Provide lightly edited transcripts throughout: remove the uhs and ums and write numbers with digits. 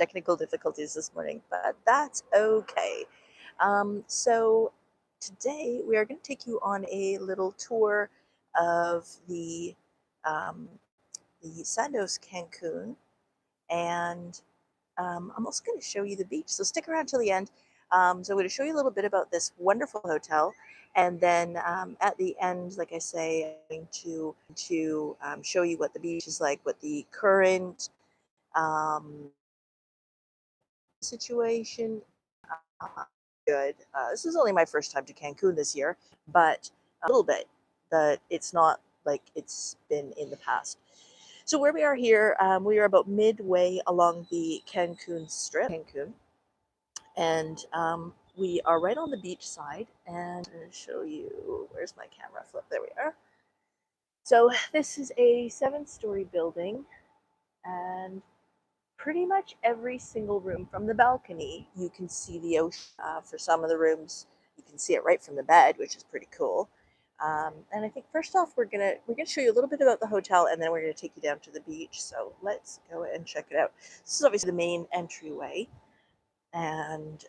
technical difficulties this morning, but that's okay. So today we are going to take you on a little tour of the Sandos Cancun, and I'm also going to show you the beach. So stick around till the end. So I'm going to show you a little bit about this wonderful hotel, and then at the end, like I say, I'm going to show you what the beach is like, what the current situation. Good. This is only my first time to Cancun this year, but a little bit, but it's not like it's been in the past. So where we are here, we are about midway along the Cancun Strip, and we are right on the beach side. And I'm going to show you, where's my camera flip? There we are. So this is a 7-story building, and pretty much every single room from the balcony, you can see the ocean. For some of the rooms, you can see it right from the bed, which is pretty cool. And I think first off, we're gonna show you a little bit about the hotel, and then we're gonna take you down to the beach. So let's go and check it out. This is obviously the main entryway, and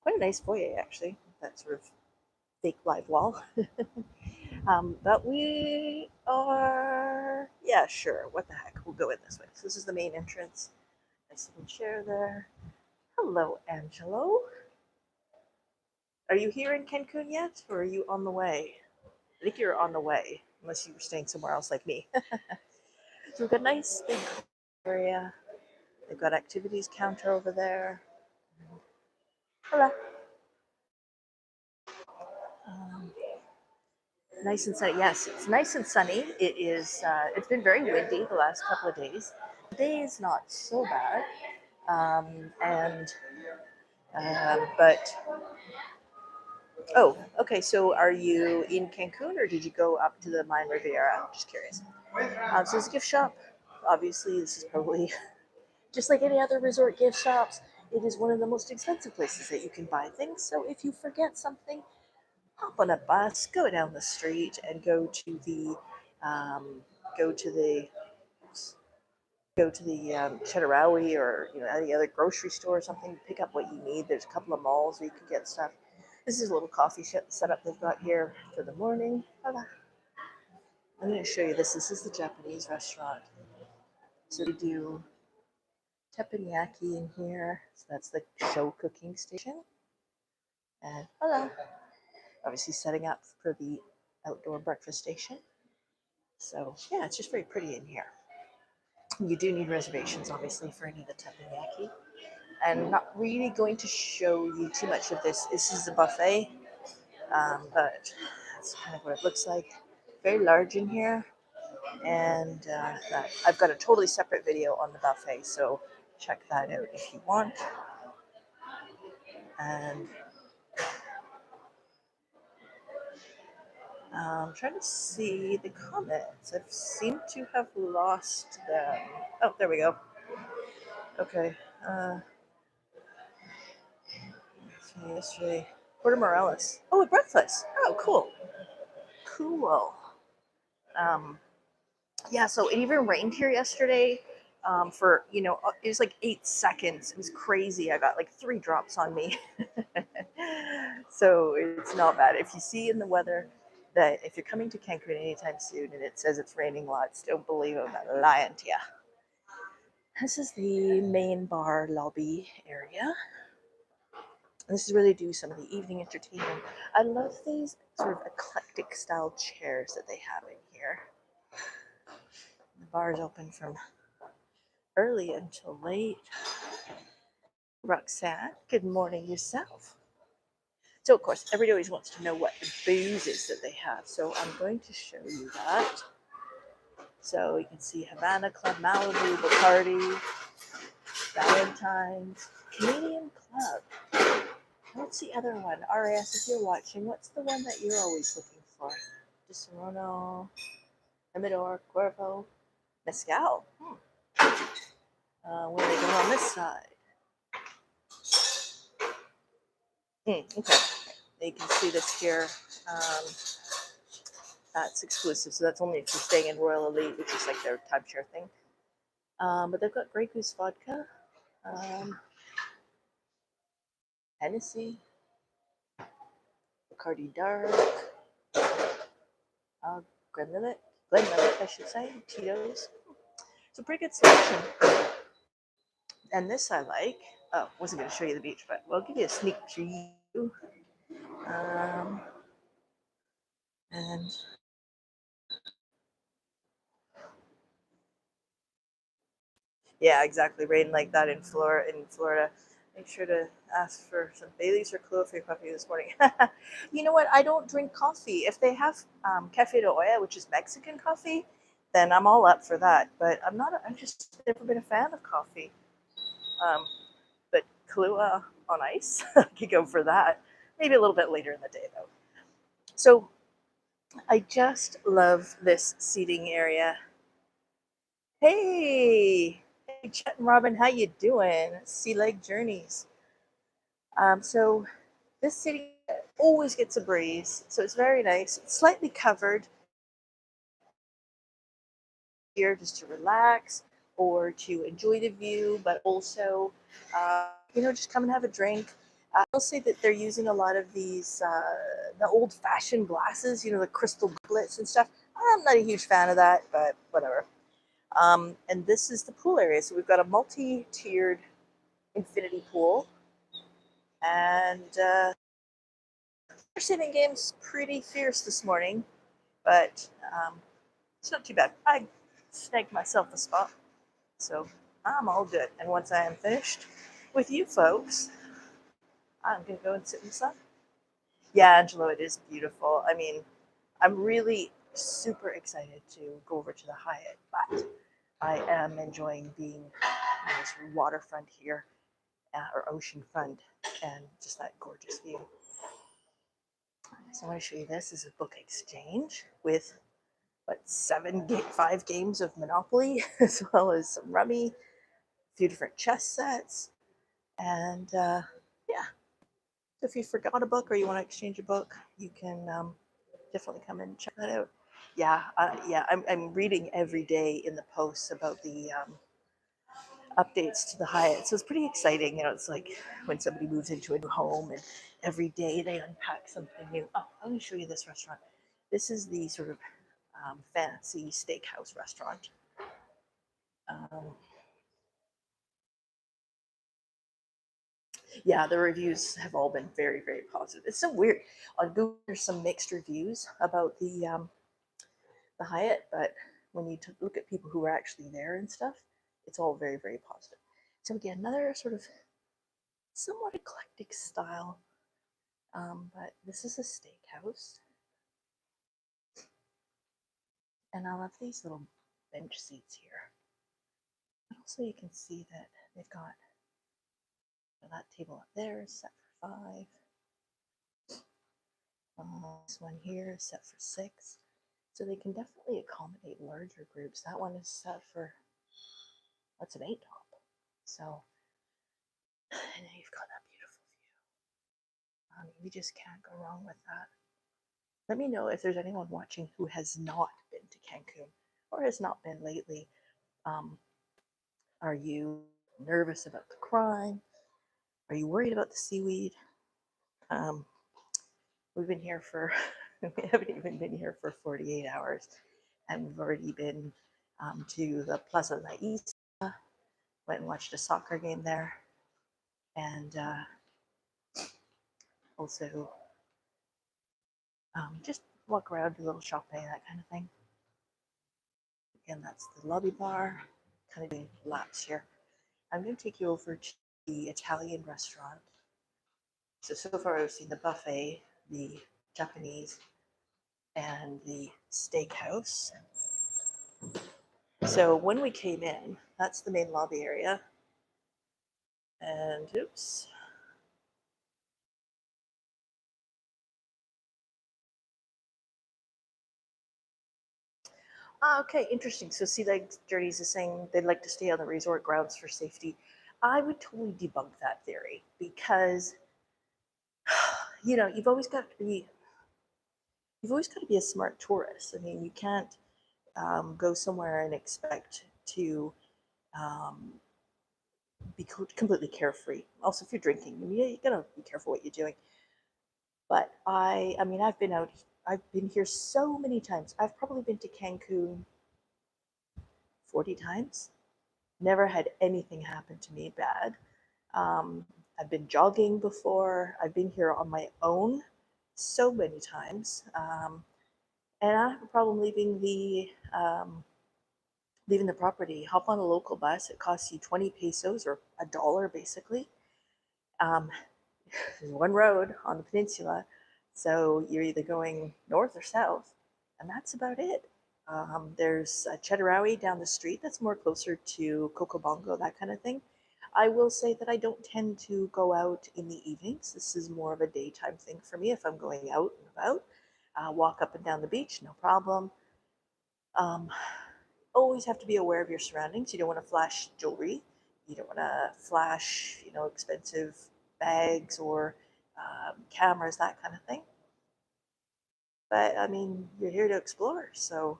quite a nice foyer actually. That sort of fake live wall. But we are, yeah, sure. What the heck? We'll go in this way. So this is the main entrance. Nice little chair there. Hello, Angelo. Are you here in Cancun yet, or are you on the way? I think you're on the way, unless you were staying somewhere else like me. So we've got a nice big area. They've got activities counter over there. Hello. Nice and sunny. Yes, it's nice and sunny. It is. It's been very windy the last couple of days. Today is not so bad, but oh, okay. So, are you in Cancun, or did you go up to the Mayan Riviera? I'm just curious. So it's a gift shop. Obviously, this is probably just like any other resort gift shops. It is one of the most expensive places that you can buy things. So if you forget something, hop on a bus, go down the street, and go to the Cheddarawi, or any other grocery store or something. Pick up what you need. There's a couple of malls where you can get stuff. This is a little coffee setup they've got here for the morning. I'm going to show you this. This is the Japanese restaurant. So we do teppanyaki in here. So that's the show cooking station. And hello. Obviously setting up for the outdoor breakfast station. So yeah, it's just very pretty in here. You do need reservations, obviously, for any of the teppanyaki. And I'm not really going to show you too much of this. This is a buffet, but that's kind of what it looks like. Very large in here. And I've got a totally separate video on the buffet, so check that out if you want. And I'm trying to see the comments. I seem to have lost them. Oh, there we go. Okay. Yesterday, Puerto Morelos. Oh, breakfast. Oh, cool. Cool. Yeah, so it even rained here yesterday for, it was like 8 seconds. It was crazy. I got like 3 drops on me. So it's not bad. If you see in the weather that if you're coming to Cancun anytime soon and it says it's raining lots, don't believe them. I'm lying to you. This is the main bar lobby area. This is where they do some of the evening entertainment. I love these sort of eclectic style chairs that they have in here. The bar is open from early until late. Roxanne, good morning yourself. So, of course, everybody always wants to know what the booze is that they have. So I'm going to show you that. So you can see Havana Club, Malibu, Bacardi, Valentine's, Canadian Club. What's the other one? RS, if you're watching, what's the one that you're always looking for? Disaronno, Amador, Cuervo, Mezcal. Where are they going on this side? Okay. You can see this here. That's exclusive, so that's only if you're staying in Royal Elite, which is like their timeshare thing. But they've got Grey Goose vodka, Hennessy, Bacardi Dark, Glenlivet, I should say, Tito's. It's a pretty good selection. And this I like. Oh, wasn't going to show you the beach, but we'll give you a sneak preview. And yeah, exactly. Rain like that in Florida. Make sure to ask for some Bailey's or Kahlua for your coffee this morning. You know what? I don't drink coffee. If they have Café de Olla, which is Mexican coffee, then I'm all up for that. But I'm just never been a fan of coffee. But Kahlua on ice, I could go for that. Maybe a little bit later in the day, though. So I just love this seating area. Hey, Chet and Robin, how you doing? Sea Lake Journeys. So this city always gets a breeze, so it's very nice. It's slightly covered here just to relax or to enjoy the view, but also, just come and have a drink. I'll say that they're using a lot of these, the old-fashioned glasses, the crystal goblets and stuff. I'm not a huge fan of that, but whatever. And this is the pool area. So we've got a multi-tiered infinity pool. And our sitting game's pretty fierce this morning, but it's not too bad. I snagged myself a spot, so I'm all good. And once I am finished with you folks, I'm going to go and sit in the sun. Yeah, Angelo, it is beautiful. I mean, I'm really super excited to go over to the Hyatt, but I am enjoying being on this waterfront here, or ocean front, and just that gorgeous view. So I want to show you this. This is a book exchange with, 5 games of Monopoly, as well as some rummy, a few different chess sets, and yeah. So if you forgot a book or you want to exchange a book, you can definitely come and check that out. Yeah, I'm reading every day in the posts about the updates to the Hyatt. So it's pretty exciting. It's like when somebody moves into a new home and every day they unpack something new. Oh, let me show you this restaurant. This is the sort of fancy steakhouse restaurant. Yeah, the reviews have all been very, very positive. It's so weird. On Google, there's some mixed reviews about the Hyatt, but when you look at people who are actually there and stuff, it's all very, very positive. So again, another sort of somewhat eclectic style, but this is a steakhouse, and I love these little bench seats here. And also, you can see that they've got that table up there is set for 5. This one here is set for 6. So they can definitely accommodate larger groups. That one is set for, that's an 8 top. So, and then you've got that beautiful view. You just can't go wrong with that. Let me know if there's anyone watching who has not been to Cancun or has not been lately. Are you nervous about the crime? Are you worried about the seaweed? We've been here for, we haven't even been here for 48 hours. And we've already been to the Plaza La Isla, went and watched a soccer game there. And also just walk around, do a little shopping, that kind of thing. Again, that's the lobby bar, kind of doing laps here. I'm going to take you over to the Italian restaurant. So far I've seen the buffet, the Japanese, and the steakhouse. So when we came in, that's the main lobby area. And oops. Okay, interesting. So Sea Lake Journeys is saying they'd like to stay on the resort grounds for safety. I would totally debunk that theory because, you've always got to be a smart tourist. I mean, you can't go somewhere and expect to Um, be completely carefree. Also, if you're drinking, you gotta be careful what you're doing. But I mean, I've been here so many times. I've probably been to Cancun 40 times. Never had anything happen to me bad. Um, I've been jogging before. I've been here on my own so many times. And I don't have a problem leaving the property. Hop on a local bus. It costs you 20 pesos or $1 basically. There's one road on the peninsula, so you're either going north or south, and that's about it. There's Chetuʻraui down the street that's more closer to Cocobongo, that kind of thing. I will say that I don't tend to go out in the evenings. This is more of a daytime thing for me if I'm going out and about. Walk up and down the beach, no problem. Um, Always have to be aware of your surroundings. You don't want to flash jewelry. You don't want to flash, expensive bags or cameras, that kind of thing. But I mean, you're here to explore, so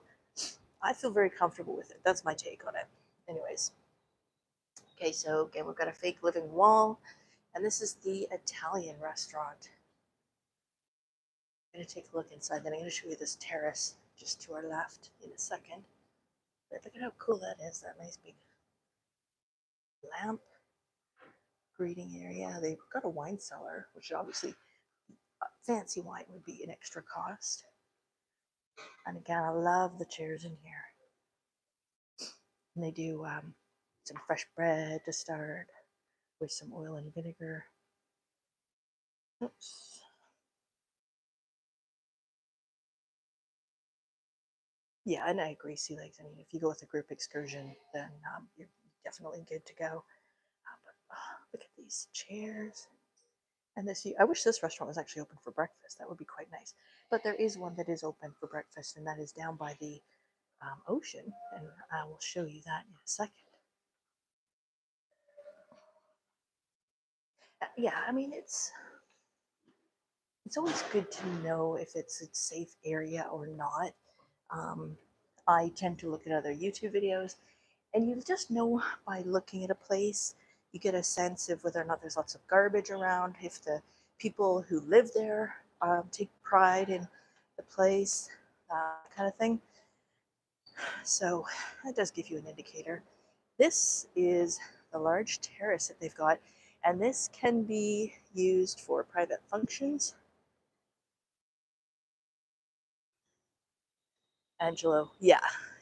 I feel very comfortable with it. That's my take on it. Anyways, okay, so again, we've got a fake living wall, and this is the Italian restaurant. I'm going to take a look inside, then I'm going to show you this terrace just to our left in a second. But look at how cool that is, that nice big lamp greeting area. They've got a wine cellar, which obviously fancy wine would be an extra cost. And again, I love the chairs in here. And they do some fresh bread to start with some oil and vinegar. Oops. Yeah, and I agree, sea legs. I mean, if you go with a group excursion, then you're definitely good to go. But look at these chairs. And I wish this restaurant was actually open for breakfast. That would be quite nice. But there is one that is open for breakfast, and that is down by the ocean. And I will show you that in a second. Yeah, I mean, it's always good to know if it's a safe area or not. I tend to look at other YouTube videos, and you just know by looking at a place, you get a sense of whether or not there's lots of garbage around, if the people who live there take pride in the place, kind of thing. So that does give you an indicator. This is the large terrace that they've got, and this can be used for private functions. Angelo, yeah,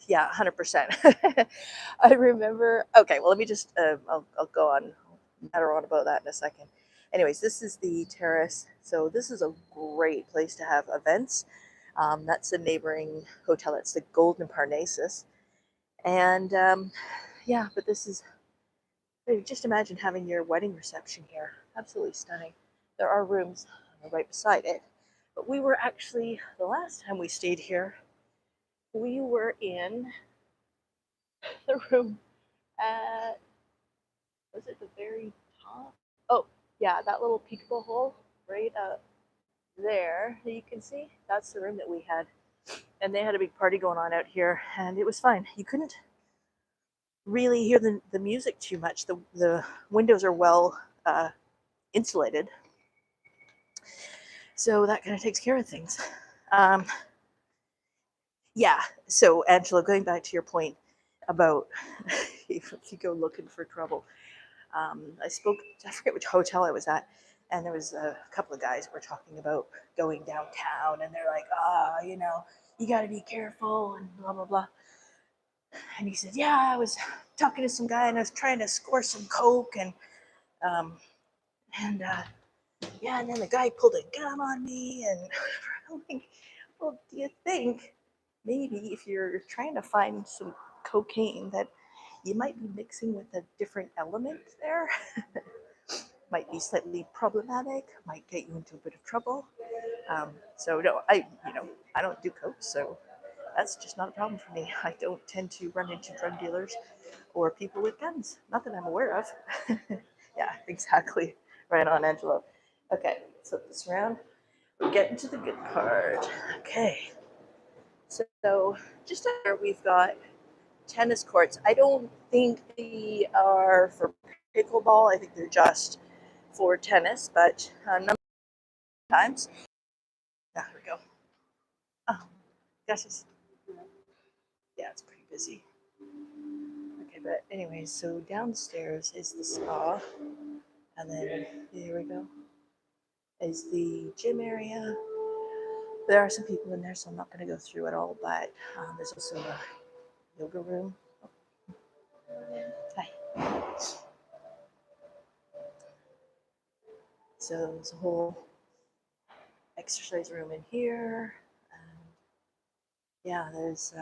100%. I remember. Okay, well, let me just. I'll go on, matter on about that in a second. Anyways, this is the terrace. So this is a great place to have events. That's the neighboring hotel. It's the Golden Parnassus, and yeah. But this is. Just imagine having your wedding reception here. Absolutely stunning. There are rooms right beside it, but we were actually the last time we stayed here. We were in the room at, was it the very top? Oh, yeah, that little peekable hole right up there that you can see. That's the room that we had. And they had a big party going on out here, and it was fine. You couldn't really hear the music too much. The windows are well insulated, so that kind of takes care of things. Yeah, so Angela, going back to your point about if you go looking for trouble, I forget which hotel I was at, and there was a couple of guys who were talking about going downtown, and they're like, you got to be careful, and blah, blah, blah. And he said, yeah, I was talking to some guy, and I was trying to score some coke, and yeah, and then the guy pulled a gun on me, and I'm like, well, do you think maybe if you're trying to find some cocaine that you might be mixing with a different element there? Might be slightly problematic, might get you into a bit of trouble. So no, I don't do coke, so that's just not a problem for me. I don't tend to run into drug dealers or people with guns, not that I'm aware of. Yeah, exactly. Right on, Angelo. Okay, flip this around. We're getting to the good part. Okay, so just here we've got tennis courts. I don't think they are for pickleball. I think they're just for tennis, but sometimes. There we go. Oh, gosh, yeah, it's pretty busy. Okay, but anyways, so downstairs is the spa, and then here we go, is the gym area. There are some people in there, so I'm not going to go through it all, but there's also a yoga room. Hi. So there's a whole exercise room in here. And yeah, there's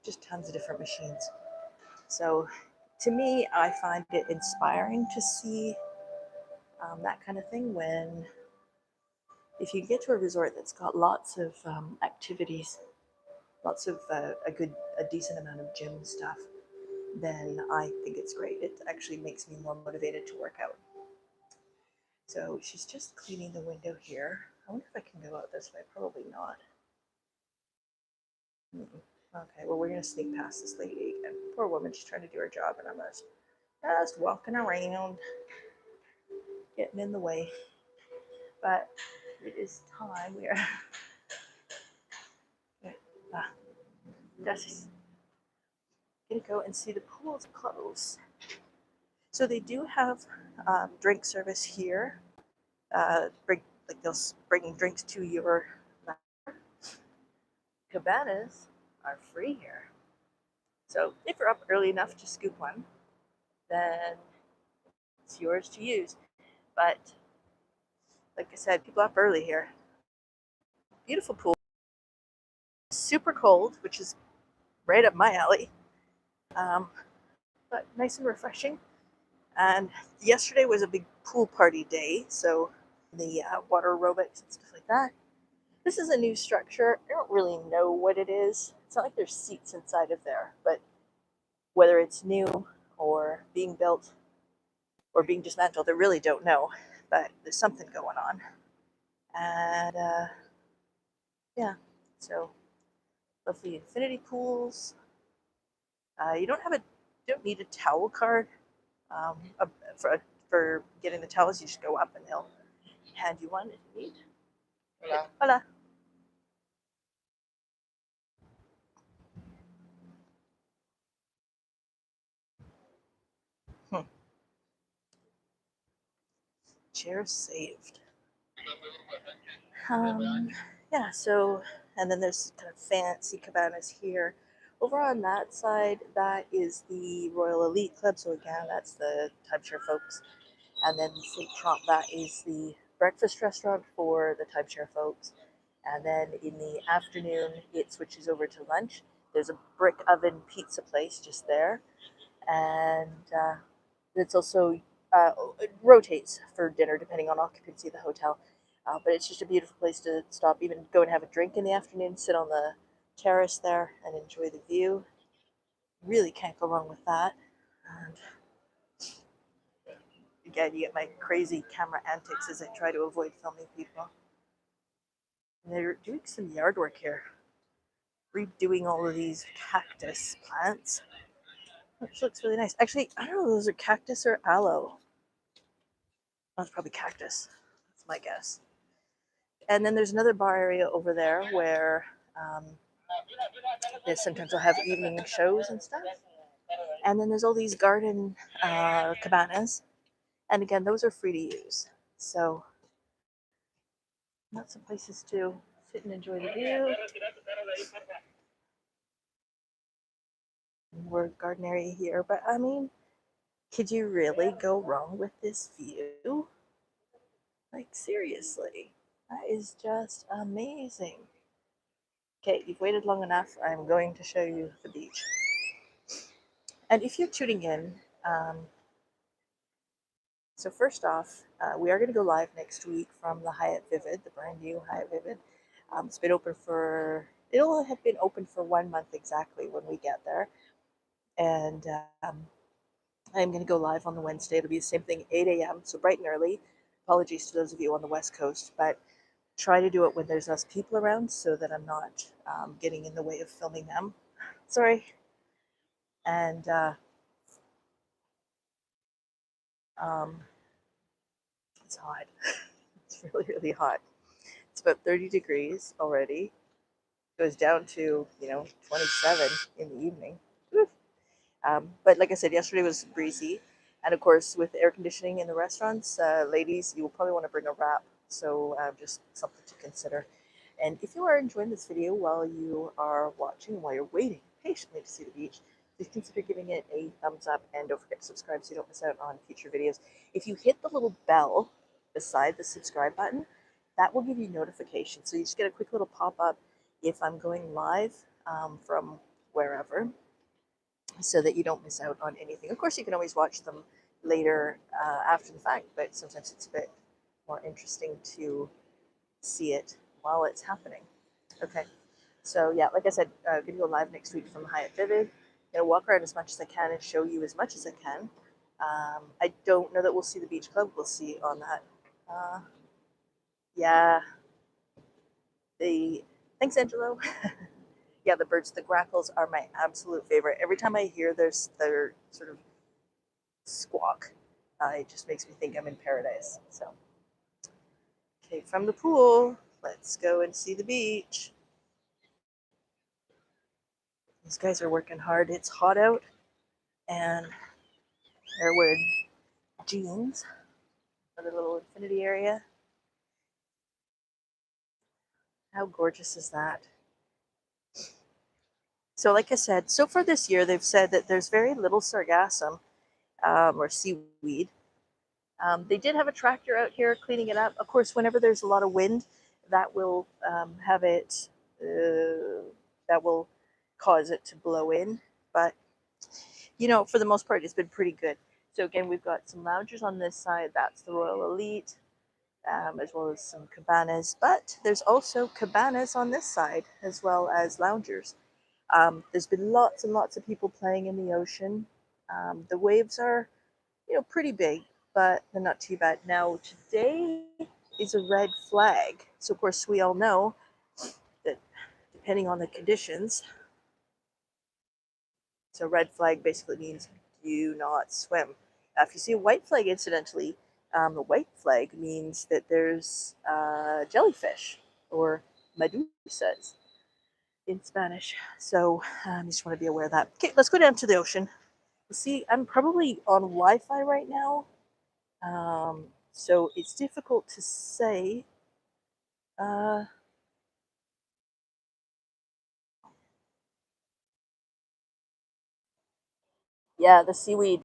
just tons of different machines. So to me, I find it inspiring to see that kind of thing when, if you get to a resort that's got lots of activities, lots of a decent amount of gym stuff, then I think it's great. It actually makes me more motivated to work out. So she's just cleaning the window here. I wonder if I can go out this way. Probably not. Okay, well, we're going to sneak past this lady again. Poor woman, she's trying to do her job, and I'm just walking around, getting in the way. But it is time. We are just going to go and see the pool's closed. So they do have drink service here. They'll bring drinks to your cabanas are free here. So if you're up early enough to scoop one, then it's yours to use. But like I said, people up early here. Beautiful pool. Super cold, which is right up my alley. But nice and refreshing. And yesterday was a big pool party day, so the water aerobics and stuff like that. This is a new structure. I don't really know what it is. It's not like there's seats inside of there, but whether it's new or being built or being dismantled, I really don't know. But there's something going on. And yeah, so lovely infinity pools. You don't need a towel card for getting the towels. You just go up and they'll hand you one if you need. Hola. Hola. Chair saved. Yeah, so, and then there's kind of fancy cabanas here. Over on that side, that is the Royal Elite Club. So again, that's the timeshare folks. And then St. Trump, that is the breakfast restaurant for the timeshare folks. And then in the afternoon, it switches over to lunch. There's a brick oven pizza place just there. And it's also, it rotates for dinner depending on occupancy of the hotel. But it's just a beautiful place to stop, even go and have a drink in the afternoon, sit on the terrace there and enjoy the view. Really can't go wrong with that. And again, you get my crazy camera antics as I try to avoid filming people. And they're doing some yard work here, redoing all of these cactus plants, which looks really nice. Actually, I don't know if those are cactus or aloe. That's probably cactus. That's my guess. And then there's another bar area over there where sometimes they'll have evening shows and stuff. And then there's all these garden cabanas. And again, those are free to use. So lots of places to sit and enjoy the view. More garden area here. But I mean, could you really go wrong with this view? Like, seriously, that is just amazing. Okay, you've waited long enough. I'm going to show you the beach. And if you're tuning in, so first off, we are going to go live next week from the Hyatt Vivid, the brand new Hyatt Vivid. It's been open it'll have been open for 1 month exactly when we get there. And I'm going to go live on the Wednesday. It'll be the same thing, 8 a.m., so bright and early. Apologies to those of you on the West Coast, but try to do it when there's less people around so that I'm not getting in the way of filming them. Sorry. And it's hot. It's really, really hot. It's about 30 degrees already. It goes down to, 27 in the evening. But like I said, yesterday was breezy. And of course, with air conditioning in the restaurants, ladies, you will probably want to bring a wrap. So just something to consider. And if you are enjoying this video while you are watching, while you're waiting patiently to see the beach, please consider giving it a thumbs up and don't forget to subscribe so you don't miss out on future videos. If you hit the little bell beside the subscribe button, that will give you notifications. So you just get a quick little pop-up if I'm going live from wherever, so that you don't miss out on anything. Of course, you can always watch them later after the fact, but sometimes it's a bit more interesting to see it while it's happening. Okay, so yeah, like I said, I'm going to go live next week from Hyatt Vivid. I'm going to walk around as much as I can and show you as much as I can. I don't know that we'll see the beach club. We'll see on that. Yeah. Thanks, Angelo. Yeah, the birds, the grackles are my absolute favorite. Every time I hear their sort of squawk, it just makes me think I'm in paradise. So, okay, from the pool, let's go and see the beach. These guys are working hard. It's hot out, and they're wearing jeans for the little infinity area. How gorgeous is that? So like I said, so far this year, they've said that there's very little sargassum or seaweed. They did have a tractor out here cleaning it up. Of course, whenever there's a lot of wind, that will have it, that will cause it to blow in. But, for the most part, it's been pretty good. So again, we've got some loungers on this side. That's the Royal Elite, as well as some cabanas. But there's also cabanas on this side, as well as loungers. There's been lots and lots of people playing in the ocean. The waves are, pretty big, but they're not too bad. Now, today is a red flag. So, of course, we all know that depending on the conditions, so red flag basically means do not swim. If you see a white flag, incidentally, the white flag means that there's jellyfish or medusas in Spanish. So you just want to be aware of that. Okay, let's go down to the ocean. See, I'm probably on Wi-Fi right now, so it's difficult to say. Yeah, the seaweed